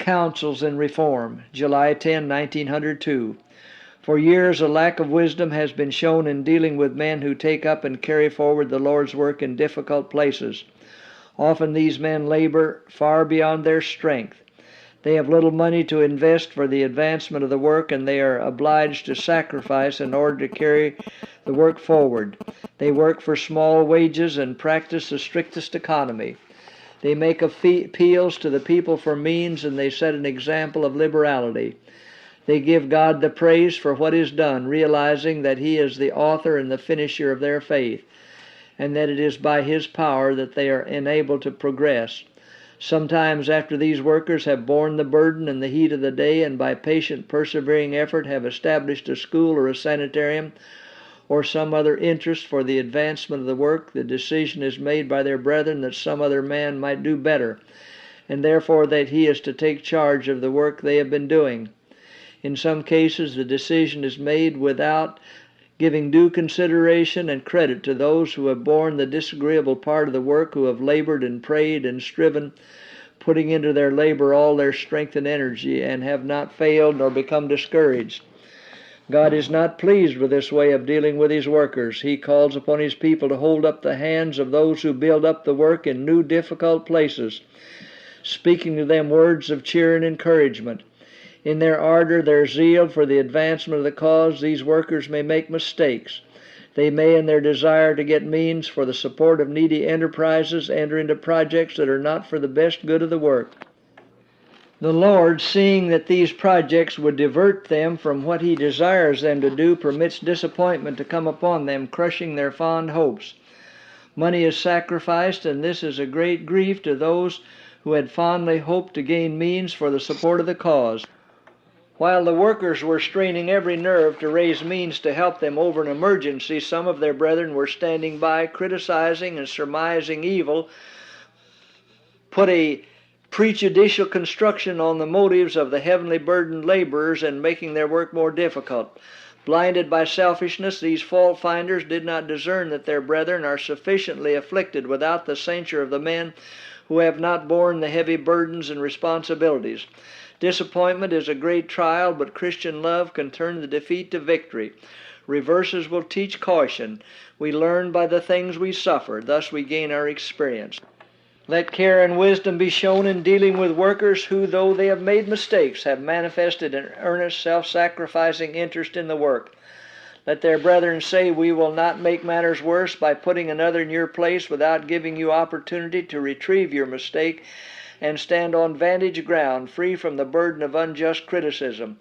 Counsels in Reform, July 10, 1902. For years a lack of wisdom has been shown in dealing with men who take up and carry forward the Lord's work in difficult places. Often these men labor far beyond their strength. They have little money to invest for the advancement of the work, and they are obliged to sacrifice in order to carry the work forward. They work for small wages and practice the strictest economy. They make appeals to the people for means, and they set an example of liberality. They give God the praise for what is done, realizing that He is the author and the finisher of their faith, and that it is by His power that they are enabled to progress. Sometimes after these workers have borne the burden and the heat of the day, and by patient, persevering effort have established a school or a sanitarium, or some other interest for the advancement of the work, the decision is made by their brethren that some other man might do better, and therefore that he is to take charge of the work they have been doing. In some cases the decision is made without giving due consideration and credit to those who have borne the disagreeable part of the work, who have labored and prayed and striven, putting into their labor all their strength and energy, and have not failed nor become discouraged. God is not pleased with this way of dealing with His workers. He calls upon His people to hold up the hands of those who build up the work in new difficult places, speaking to them words of cheer and encouragement. In their ardor, their zeal for the advancement of the cause, these workers may make mistakes. They may, in their desire to get means for the support of needy enterprises, enter into projects that are not for the best good of the work. The Lord, seeing that these projects would divert them from what He desires them to do, permits disappointment to come upon them, crushing their fond hopes. Money is sacrificed, and this is a great grief to those who had fondly hoped to gain means for the support of the cause. While the workers were straining every nerve to raise means to help them over an emergency, some of their brethren were standing by, criticizing and surmising evil, put a prejudicial construction on the motives of the heavenly burdened laborers, and making their work more difficult. Blinded by selfishness, these fault-finders did not discern that their brethren are sufficiently afflicted without the censure of the men who have not borne the heavy burdens and responsibilities. Disappointment is a great trial, but Christian love can turn the defeat to victory. Reverses will teach caution. We learn by the things we suffer. Thus we gain our experience. Let care and wisdom be shown in dealing with workers who, though they have made mistakes, have manifested an earnest, self-sacrificing interest in the work. Let their brethren say, "We will not make matters worse by putting another in your place without giving you opportunity to retrieve your mistake and stand on vantage ground, free from the burden of unjust criticism."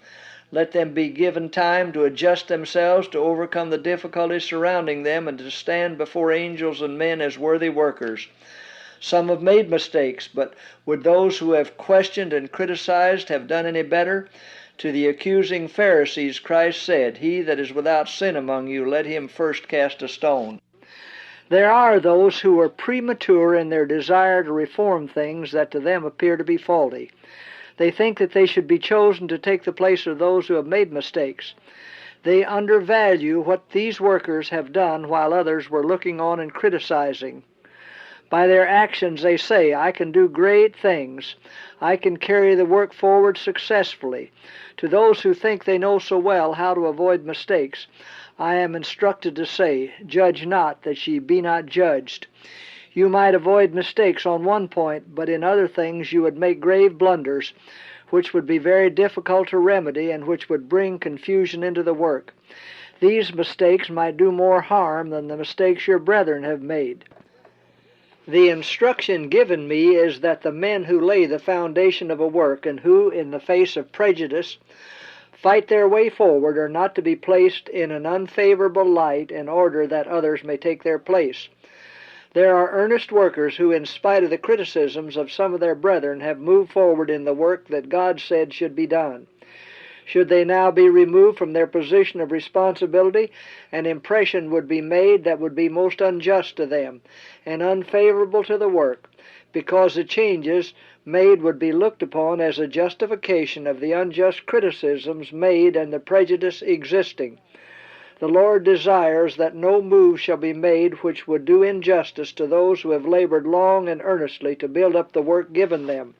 Let them be given time to adjust themselves, to overcome the difficulties surrounding them, and to stand before angels and men as worthy workers. Some have made mistakes, but would those who have questioned and criticized have done any better? To the accusing Pharisees Christ said, "He that is without sin among you, let him first cast a stone." There are those who are premature in their desire to reform things that to them appear to be faulty. They think that they should be chosen to take the place of those who have made mistakes. They undervalue what these workers have done while others were looking on and criticizing. By their actions they say, "I can do great things. I can carry the work forward successfully." To those who think they know so well how to avoid mistakes, I am instructed to say, "Judge not, that ye be not judged." You might avoid mistakes on one point, but in other things you would make grave blunders, which would be very difficult to remedy and which would bring confusion into the work. These mistakes might do more harm than the mistakes your brethren have made. The instruction given me is that the men who lay the foundation of a work, and who, in the face of prejudice, fight their way forward, are not to be placed in an unfavorable light in order that others may take their place. There are earnest workers who, in spite of the criticisms of some of their brethren, have moved forward in the work that God said should be done. Should they now be removed from their position of responsibility, an impression would be made that would be most unjust to them and unfavorable to the work, because the changes made would be looked upon as a justification of the unjust criticisms made and the prejudice existing. The Lord desires that no move shall be made which would do injustice to those who have labored long and earnestly to build up the work given them.